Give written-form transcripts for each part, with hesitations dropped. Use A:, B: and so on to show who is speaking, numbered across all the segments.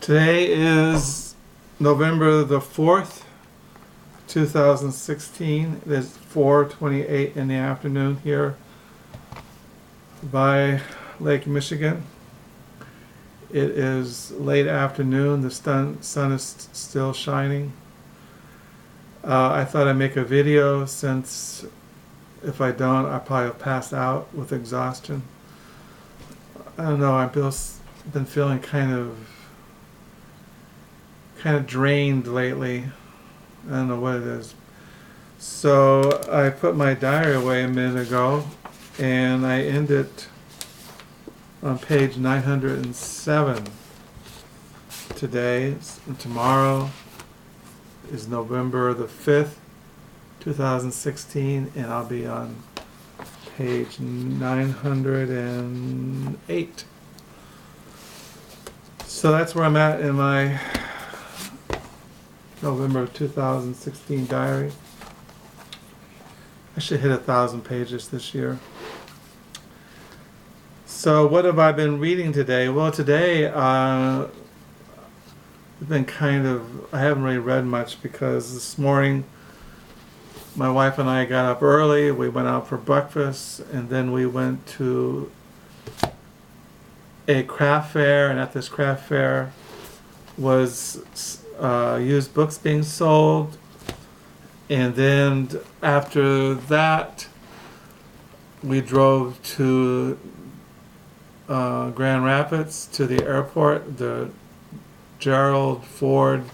A: Today is November the 4th, 2016. It is 4:28 in the afternoon here by Lake Michigan. It is late afternoon. The sun is still shining. I thought I'd make a video since if I don't, I'll probably pass out with exhaustion. I don't know, I've been feeling kind of drained lately. I don't know what it is. So I put my diary away a minute ago and I end it on page 907 today. And tomorrow is November the 5th, 2016, and I'll be on page 908. So that's where I'm at in my November 2016 diary. I should hit 1,000 pages this year. So what have I been reading today? Well, today I've been I haven't really read much because this morning my wife and I got up early. We went out for breakfast and then we went to a craft fair, and at this craft fair was used books being sold. And then after that we drove to Grand Rapids to the airport, the Gerald Ford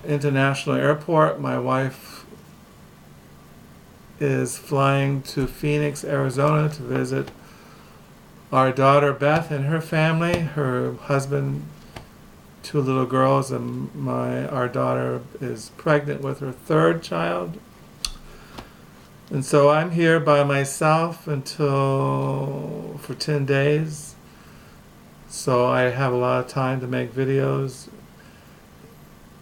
A: International Airport. My wife is flying to Phoenix, Arizona to visit our daughter Beth and her family, her husband, 2 little girls, and our daughter is pregnant with her 3rd child. And so I'm here by myself for 10 days. So I have a lot of time to make videos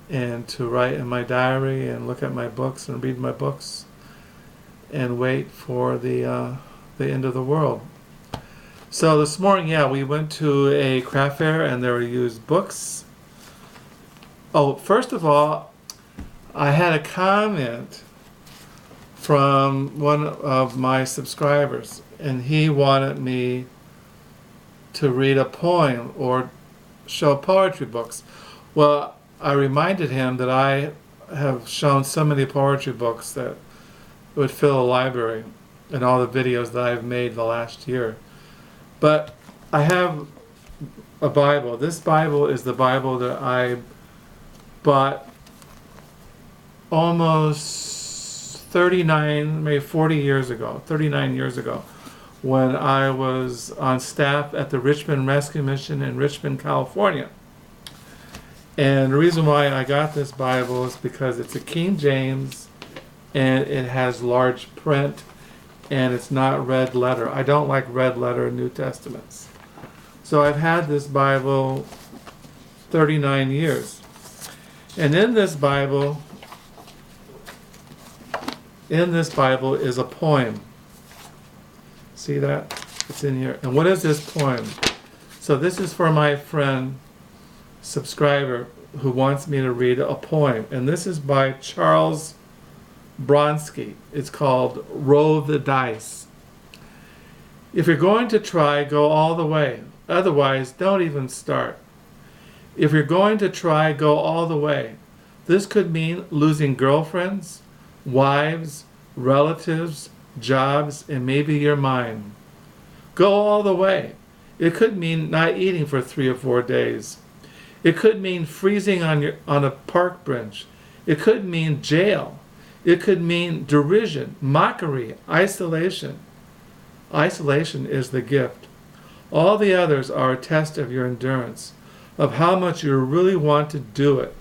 A: and to write in my diary and look at my books and read my books and wait for the end of the world. So this morning, we went to a craft fair and there were used books. Oh, first of all, I had a comment from one of my subscribers, and he wanted me to read a poem or show poetry books. Well, I reminded him that I have shown so many poetry books that would fill a library and all the videos that I've made the last year. But I have a Bible. This Bible is the Bible that I bought almost 39 years ago, when I was on staff at the Richmond Rescue Mission in Richmond, California. And the reason why I got this Bible is because it's a King James and it has large print and it's not red letter. I don't like red letter New Testaments. So I've had this Bible 39 years. And in this Bible is a poem. See that? It's in here. And what is this poem? So this is for my friend, subscriber, who wants me to read a poem. And this is by Charles Bronski. It's called Roll the Dice. If you're going to try, go all the way. Otherwise, don't even start. If you're going to try, go all the way. This could mean losing girlfriends, wives, relatives, jobs, and maybe your mind. Go all the way. It could mean not eating for 3 or 4 days. It could mean freezing on a park bench. It could mean jail. It could mean derision, mockery, isolation. Isolation is the gift. All the others are a test of your endurance, of how much you really want to do it.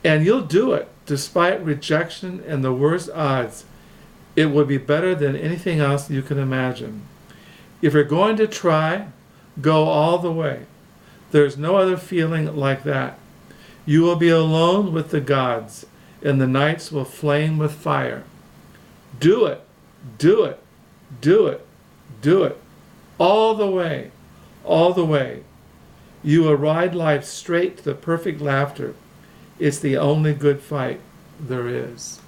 A: And you'll do it despite rejection and the worst odds. It would be better than anything else you can imagine. If you're going to try, go all the way. There's no other feeling like that. You will be alone with the gods, and the nights will flame with fire. Do it, do it, do it, do it. All the way, all the way. You will ride life straight to the perfect laughter. It's the only good fight there is.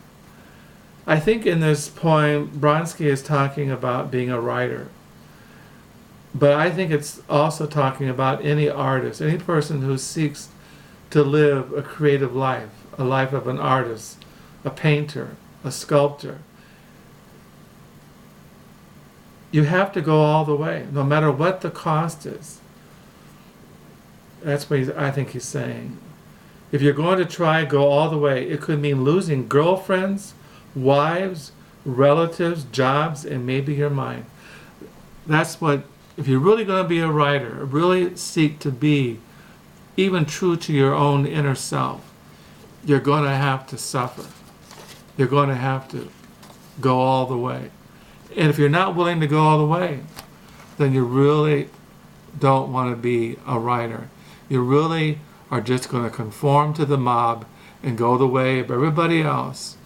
A: I think in this poem, Bronsky is talking about being a writer. But I think it's also talking about any artist, any person who seeks to live a creative life, a life of an artist, a painter, a sculptor. You have to go all the way, no matter what the cost is. That's what I think he's saying. If you're going to try, go all the way. It could mean losing girlfriends, wives, relatives, jobs, and maybe your mind. That's what, if you're really going to be a writer, really seek to be even true to your own inner self, you're going to have to suffer. You're going to have to go all the way. And if you're not willing to go all the way, then you really don't want to be a writer. You really are just going to conform to the mob and go the way of everybody else.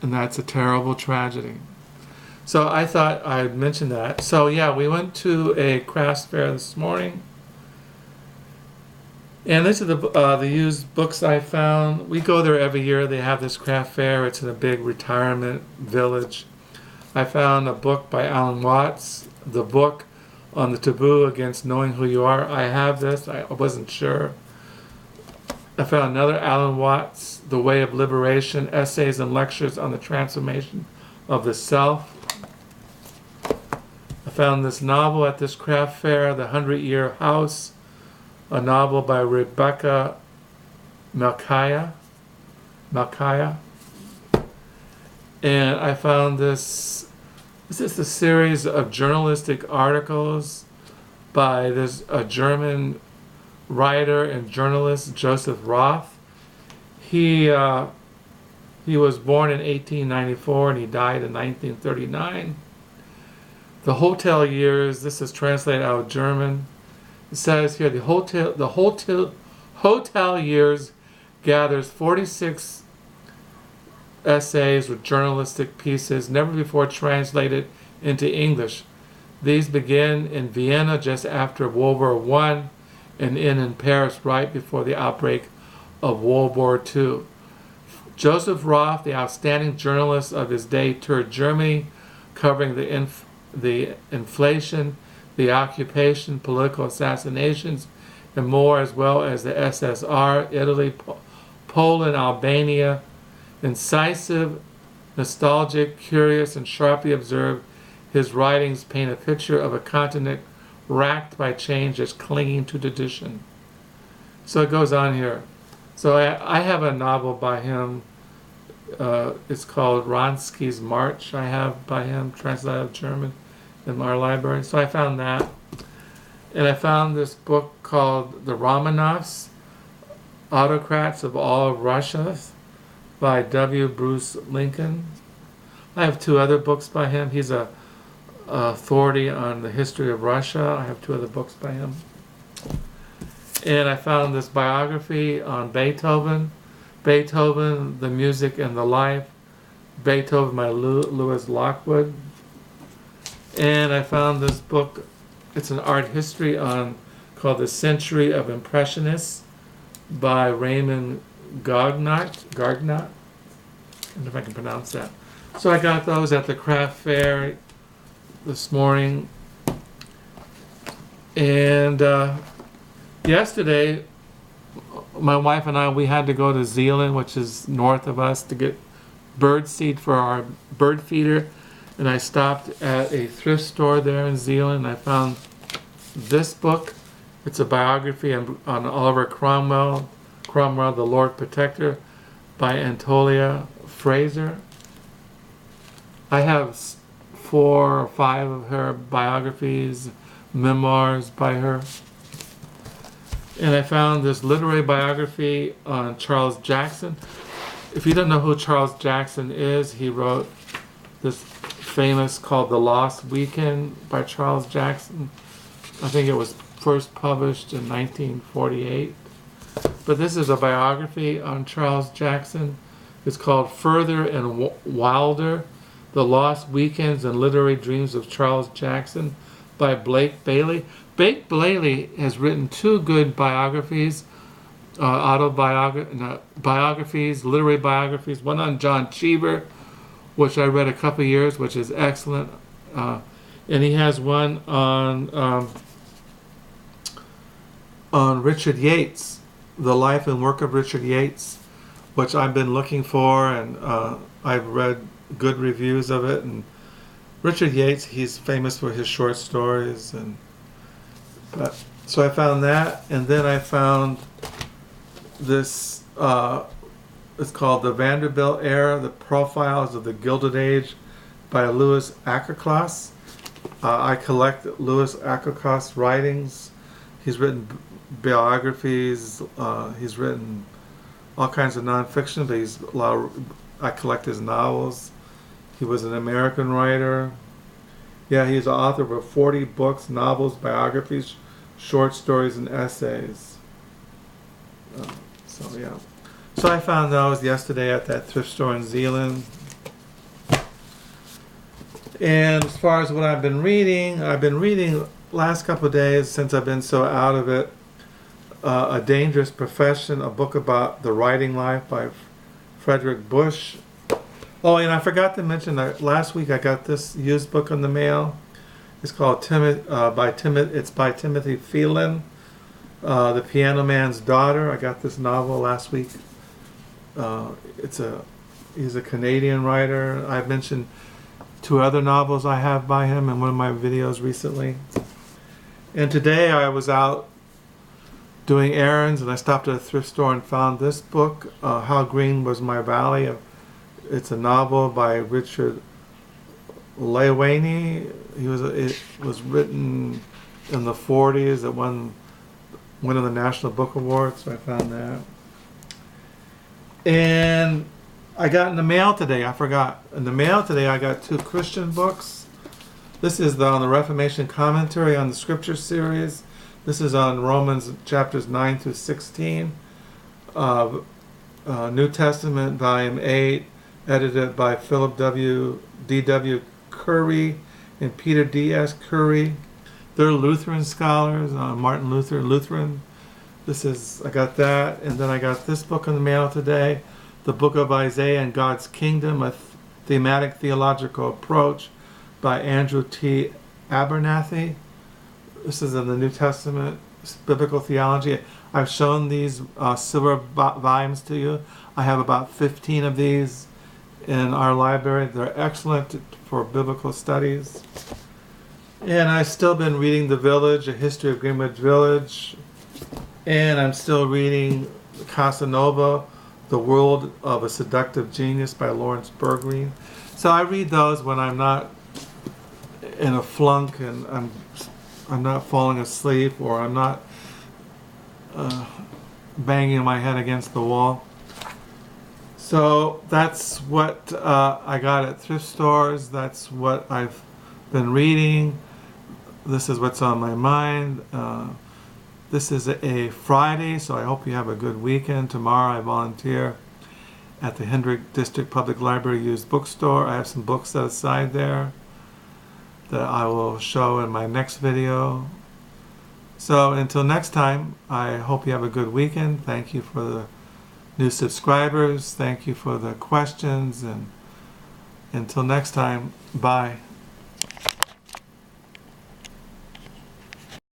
A: And that's a terrible tragedy. So I thought I'd mention that. So yeah, we went to a crafts fair this morning. And these are the used books I found. We go there every year. They have this craft fair. It's in a big retirement village. I found a book by Alan Watts, the book on the taboo against knowing who you are. I have this. I wasn't sure. I found another Alan Watts, The Way of Liberation, Essays and Lectures on the Transformation of the Self. I found this novel at this craft fair, The 100-Year House, a novel by Rebecca Malkaya. And I found this is a series of journalistic articles by a German writer and journalist, Joseph Roth. He was born in 1894 and he died in 1939. The hotel years, this is translated out of German. It says here, the hotel years gathers 46 essays with journalistic pieces never before translated into English. These begin in Vienna just after World War I and end in Paris right before the outbreak of World War II. Joseph Roth, the outstanding journalist of his day, toured Germany, covering the inflation, the occupation, political assassinations, and more, as well as the SSR, Italy, Poland, Albania. Incisive, nostalgic, curious, and sharply observed, his writings paint a picture of a continent racked by change that's clinging to tradition. So it goes on here. So I have a novel by him. It's called Wronski's March. I have by him, translated out of German, in our library. So I found that. And I found this book called The Romanovs, Autocrats of All of Russia, by W. Bruce Lincoln. I have two other books by him. He's a authority on the history of Russia. I have two other books by him. And I found this biography on Beethoven, The Music and the Life, Beethoven by Lewis Lockwood. And I found this book, it's an art history called The Century of Impressionists by Raymond Gargnat. I don't know if I can pronounce that. So I got those at the craft fair this morning. And yesterday, my wife and I, we had to go to Zealand, which is north of us, to get bird seed for our bird feeder. And I stopped at a thrift store there in Zealand, and I found this book. It's a biography on Oliver Cromwell, The Lord Protector, by Antonia Fraser. I have 4 or 5 of her biographies, memoirs by her. And I found this literary biography on Charles Jackson. If you don't know who Charles Jackson is, he wrote this famous called The Lost Weekend by Charles Jackson. I think it was first published in 1948. But this is a biography on Charles Jackson. It's called Further and Wilder, The Lost Weekends and Literary Dreams of Charles Jackson by Blake Bailey. Blake Bailey has written 2 good biographies, biographies, literary biographies. One on John Cheever, which I read a couple of years, which is excellent. And he has one on Richard Yates, the life and work of Richard Yates, which I've been looking for, and I've read good reviews of it. And Richard Yates, he's famous for his short stories, so I found that, and then I found this. It's called The Vanderbilt Era: The Profiles of the Gilded Age by Louis Auchincloss. I collect Louis Auchincloss writings. He's written biographies. He's written all kinds of nonfiction, but I collect his novels. He was an American writer. Yeah, he's the author of 40 books, novels, biographies, short stories, and essays. So I found those yesterday at that thrift store in Zealand. And as far as what I've been reading last couple of days, since I've been so out of it, A Dangerous Profession, a book about the writing life by Frederick Busch. Oh, and I forgot to mention that last week I got this used book in the mail. It's called by Timothy Phelan, The Piano Man's Daughter. I got this novel last week. He's a Canadian writer. I've mentioned 2 other novels I have by him in one of my videos recently. And today I was out doing errands, and I stopped at a thrift store and found this book, How Green Was My Valley. It's a novel by Richard Lewaney. It was written in the 40s. It won one of the National Book Awards, so I found that. And I got in the mail today, I forgot. In the mail today I got 2 Christian books. This is on the Reformation Commentary on the Scripture series. This is on Romans chapters 9 through 16. New Testament, volume 8, edited by Philip D.W. Curry and Peter D.S. Curry. They're Lutheran scholars, Martin Luther, Lutheran. I got that, and then I got this book in the mail today, The Book of Isaiah and God's Kingdom, a thematic theological approach by Andrew T. Abernathy. This is in the New Testament, biblical theology. I've shown these silver volumes to you. I have about 15 of these in our library. They're excellent for biblical studies. And I've still been reading The Village, A History of Greenwich Village. And I'm still reading Casanova, The World of a Seductive Genius by Laurence Bergreen. So I read those when I'm not in a flunk and I'm not falling asleep, or I'm not banging my head against the wall. So that's what I got at thrift stores. That's what I've been reading. This is what's on my mind. This is a Friday, so I hope you have a good weekend. Tomorrow I volunteer at the Hendrick District Public Library used bookstore. I have some books set aside there that I will show in my next video. So until next time, I hope you have a good weekend. Thank you for the new subscribers. Thank you for the questions. And until next time, bye.